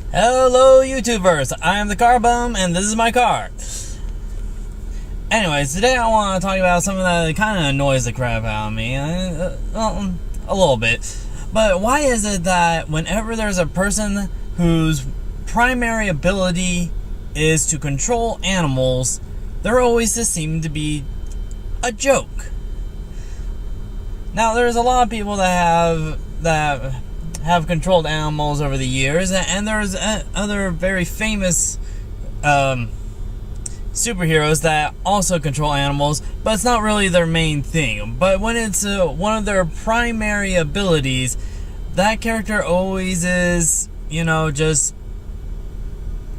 Hello YouTubers, I am the car bum and this is my car. Anyways, today I want to talk about something that kind of annoys the crap out of me. A little bit. But why is it that whenever there's a person whose primary ability is to control animals, there always just seem to be a joke? Now, there's a lot of people that have controlled animals over the years, and there's other very famous superheroes that also control animals, but it's not really their main thing. But when it's one of their primary abilities, that character always is, just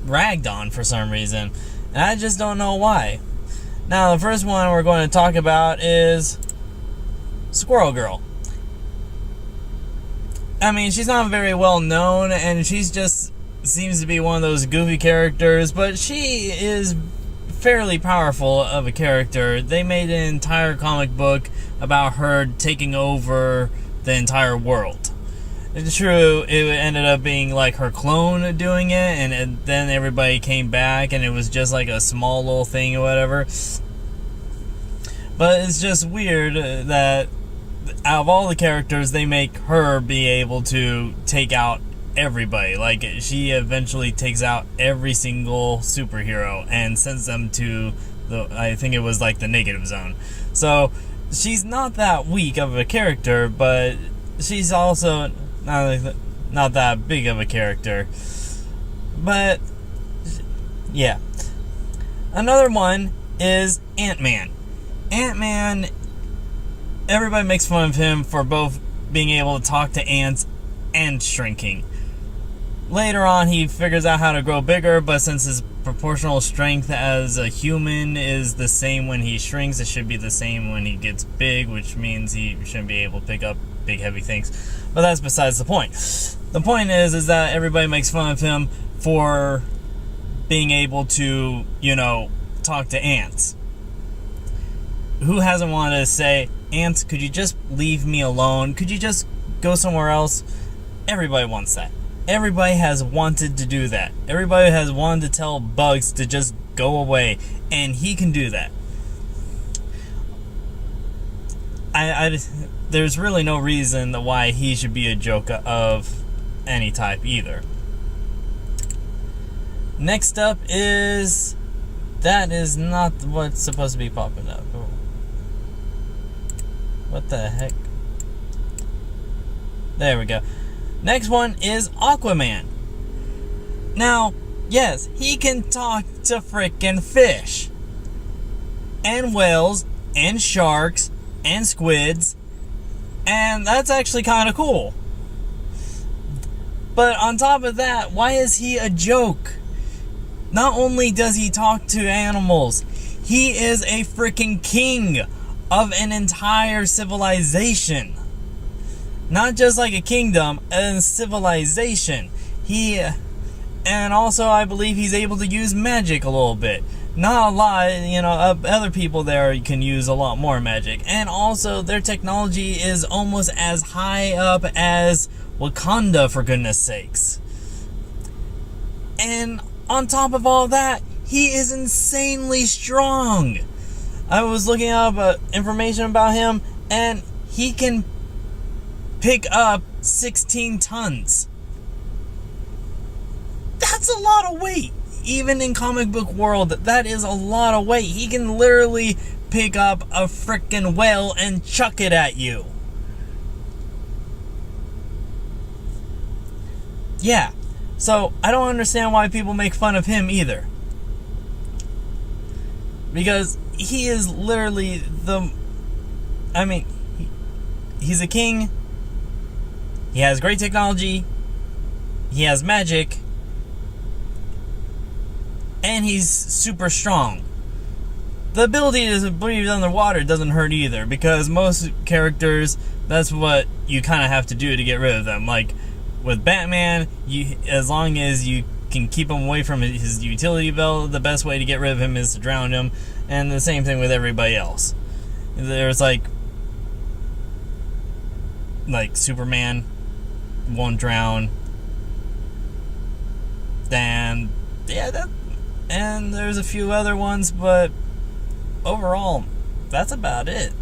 ragged on for some reason. And I just don't know why. Now, the first one we're going to talk about is Squirrel Girl. I mean, she's not very well known, and she's just seems to be one of those goofy characters, but she is fairly powerful of a character. They made an entire comic book about her taking over the entire world. It's true, it ended up being like her clone doing it, and then everybody came back, and it was just like a small little thing or whatever. But it's just weird that out of all the characters, they make her be able to take out everybody. Like, she eventually takes out every single superhero and sends them to I think it was like the negative zone. So she's not that weak of a character, but she's also not that big of a character. But yeah. Another one is AntMan. AntMan, everybody makes fun of him for both being able to talk to ants and shrinking. Later on, he figures out how to grow bigger, but since his proportional strength as a human is the same when he shrinks, it should be the same when he gets big, which means he shouldn't be able to pick up big, heavy things. But that's besides the point. The point is that everybody makes fun of him for being able to, talk to ants. Who hasn't wanted to say, "Ants, could you just leave me alone? Could you just go somewhere else?" Everybody wants that. Everybody has wanted to do that. Everybody has wanted to tell bugs to just go away, and he can do that. There's really no reason why he should be a joke of any type either. Next up is... that is not what's supposed to be popping up. What the heck? There we go. Next one is Aquaman. Now, yes, he can talk to frickin' fish. And whales, and sharks, and squids. And that's actually kind of cool. But on top of that, why is he a joke? Not only does he talk to animals, he is a frickin' king of an entire civilization. Not just like a kingdom, a civilization. And also I believe he's able to use magic a little bit. Not a lot, other people there can use a lot more magic. And also their technology is almost as high up as Wakanda, for goodness sakes. And on top of all that, he is insanely strong. I was looking up information about him, and he can pick up 16 tons. That's a lot of weight. Even in comic book world, that is a lot of weight. He can literally pick up a frickin' whale and chuck it at you. Yeah. So, I don't understand why people make fun of him either. Because he is literally he's a king. He has great technology. He has magic. And he's super strong. The ability to breathe underwater doesn't hurt either, because most characters, that's what you kind of have to do to get rid of them. Like, with Batman, as long as you can keep him away from his utility belt, the best way to get rid of him is to drown him. And the same thing with everybody else. There's like Superman won't drown. And yeah, and there's a few other ones, but overall, that's about it.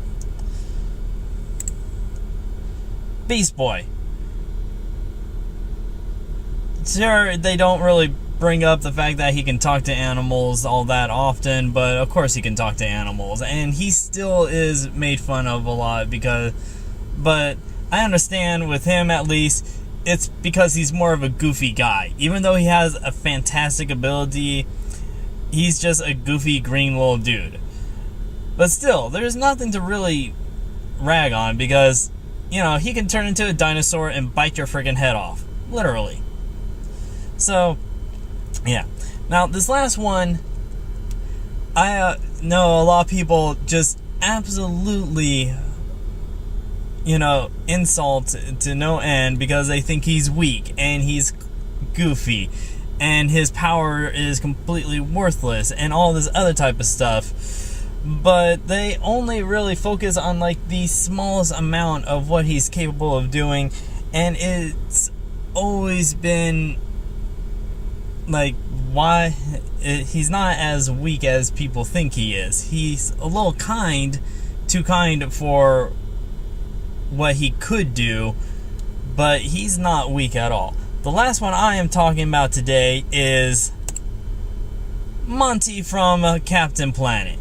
Beast Boy. Sure, they don't really bring up the fact that he can talk to animals all that often, but of course he can talk to animals, and he still is made fun of a lot but I understand with him, at least, it's because he's more of a goofy guy. Even though he has a fantastic ability, he's just a goofy green little dude. But still, there's nothing to really rag on because, you know, he can turn into a dinosaur and bite your freaking head off. Literally. So, yeah. Now, this last one, I know a lot of people just absolutely, you know, insult to no end because they think he's weak and he's goofy and his power is completely worthless and all this other type of stuff. But they only really focus on like the smallest amount of what he's capable of doing, and it's always been like, why he's not as weak as people think he is. He's a little too kind for what he could do, but he's not weak at all. The last one I am talking about today is Monty from Captain Planet.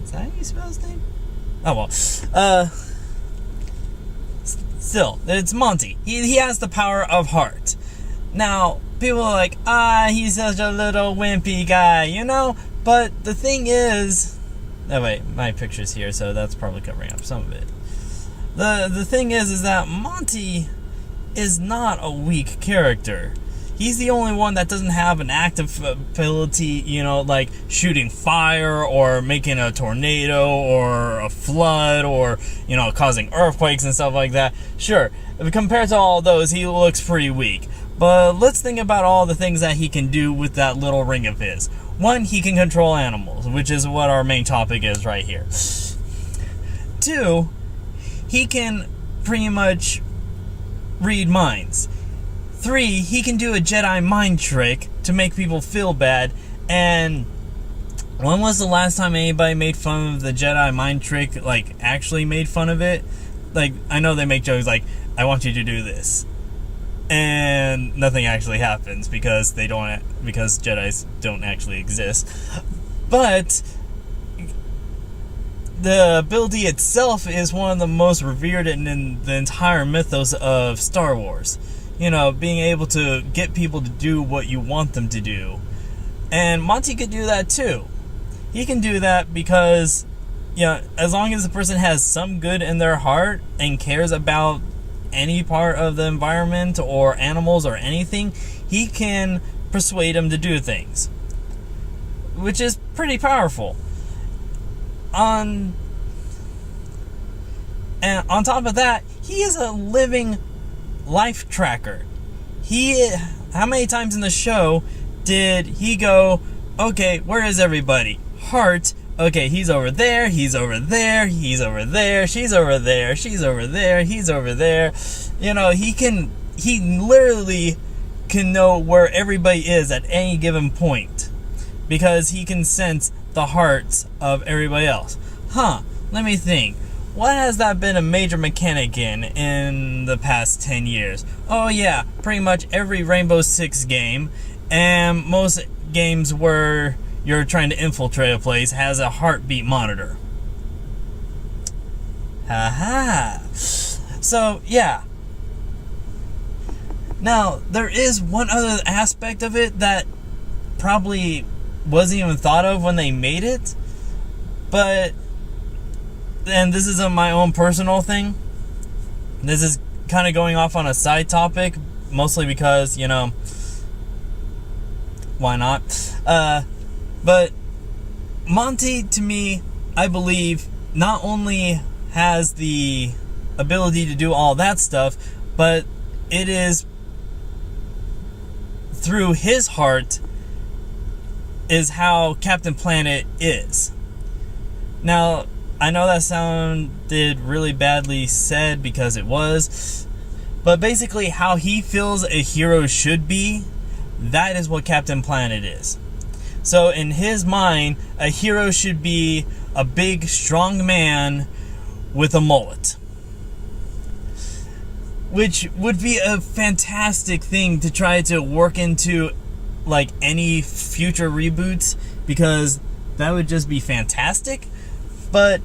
Is that how you spell his name? Oh well. Still, it's Monty. He has the power of heart. Now, people are like, he's such a little wimpy guy, you know? But the thing is... Oh wait, my picture's here, so that's probably covering up some of it. The thing is that Monty is not a weak character. He's the only one that doesn't have an active ability, you know, like shooting fire or making a tornado or a flood or, you know, causing earthquakes and stuff like that. Sure, compared to all those, he looks pretty weak. But let's think about all the things that he can do with that little ring of his. One, he can control animals, which is what our main topic is right here. Two, he can pretty much read minds. 3, he can do a Jedi mind trick to make people feel bad. And when was the last time anybody made fun of the Jedi mind trick, like actually made fun of it? Like, I know they make jokes like, I want you to do this, and nothing actually happens because Jedis don't actually exist. But the ability itself is one of the most revered in the entire mythos of Star Wars. You know, being able to get people to do what you want them to do. And Monty could do that too. He can do that because, you know, as long as the person has some good in their heart and cares about any part of the environment or animals or anything, he can persuade them to do things. Which is pretty powerful. And on top of that, he is a living life tracker. How many times in the show did he go, okay, where is everybody? Heart, okay, he's over there, he's over there, he's over there, she's over there, she's over there, he's over there. You know, he literally can know where everybody is at any given point because he can sense the hearts of everybody else. Let me think. What has that been a major mechanic in the past 10 years? Oh yeah, pretty much every Rainbow Six game, and most games where you're trying to infiltrate a place has a heartbeat monitor. Haha. So, yeah. Now, there is one other aspect of it that probably wasn't even thought of when they made it, but... and this isn't my own personal thing. This is kind of going off on a side topic, mostly because, you know, why not? But Monty, to me, I believe, not only has the ability to do all that stuff, but it is through his heart is how Captain Planet is. Now, I know that sounded really badly said because it was, But basically, how he feels a hero should be, that is what Captain Planet is. So in his mind, a hero should be a big, strong man with a mullet. Which would be a fantastic thing to try to work into like any future reboots, because that would just be fantastic. But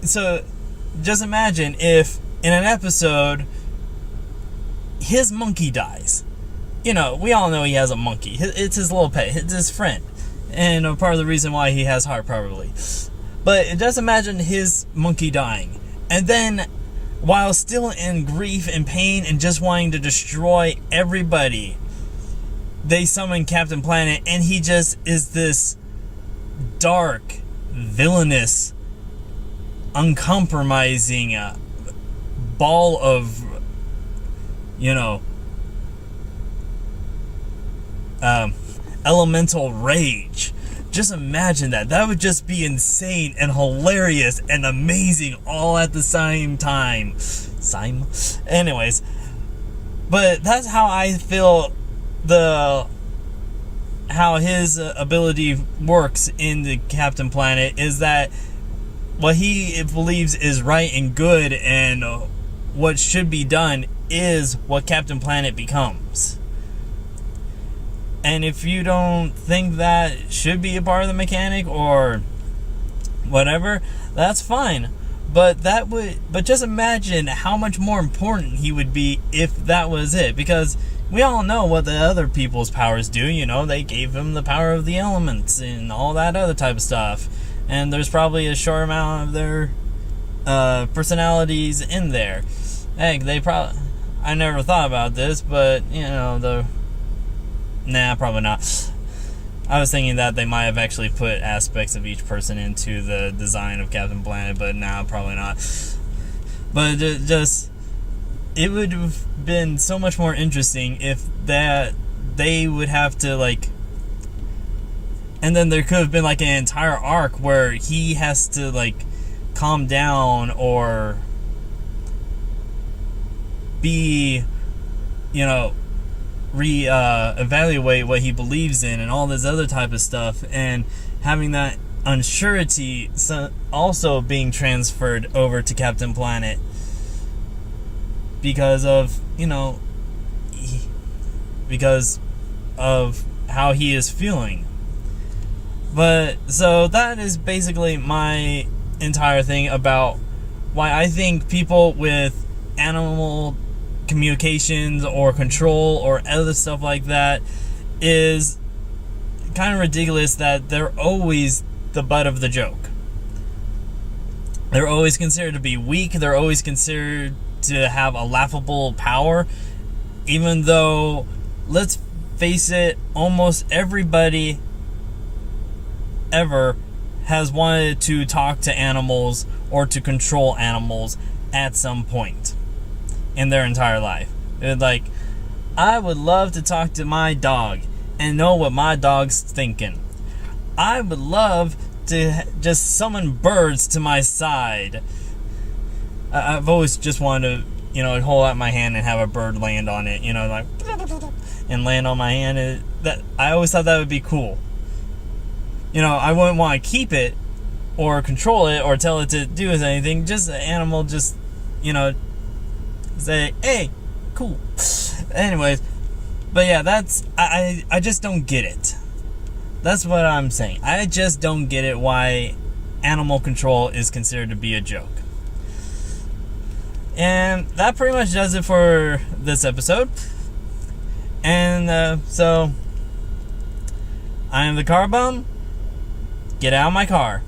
so just imagine if in an episode his monkey dies. You know, we all know he has a monkey. It's his little pet. It's his friend. And a part of the reason why he has heart, probably. But just imagine his monkey dying. And then, while still in grief and pain and just wanting to destroy everybody, they summon Captain Planet, and he just is this dark, villainous, uncompromising ball of, you know, elemental rage. Just imagine that. That would just be insane and hilarious and amazing all at the same time. Anyways, but that's how I feel how his ability works in the Captain Planet, is that what he believes is right and good and what should be done is what Captain Planet becomes. And if you don't think that should be a part of the mechanic or whatever, that's fine. But just imagine how much more important he would be if that was it. Because we all know what the other people's powers do. You know, they gave him the power of the elements and all that other type of stuff. And there's probably a short amount of their personalities in there. Heck, I never thought about this, but, you know, nah, probably not. I was thinking that they might have actually put aspects of each person into the design of Captain Planet, but nah, probably not. But it would have been so much more interesting if they would have to, like, and then there could have been like an entire arc where he has to, like, calm down or be, you know, evaluate what he believes in and all this other type of stuff, and having that unsurety also being transferred over to Captain Planet because of, you know, because of how he is feeling. But so that is basically my entire thing about why I think people with animal communications or control or other stuff like that is kind of ridiculous, that they're always the butt of the joke. They're always considered to be weak. They're always considered to have a laughable power, even though, let's face it, almost everybody ever has wanted to talk to animals or to control animals at some point in their entire life. It's like, I would love to talk to my dog and know what my dog's thinking. I would love to just summon birds to my side. I've always just wanted to, you know, hold out my hand and have a bird land on it, you know, like, and land on my hand. I always thought that would be cool. You know, I wouldn't want to keep it or control it or tell it to do anything. Just an animal, just, you know, say, hey, cool. Anyways, but yeah, I just don't get it. That's what I'm saying. I just don't get it why animal control is considered to be a joke. And that pretty much does it for this episode. And so, I am the car bum. Get out of my car.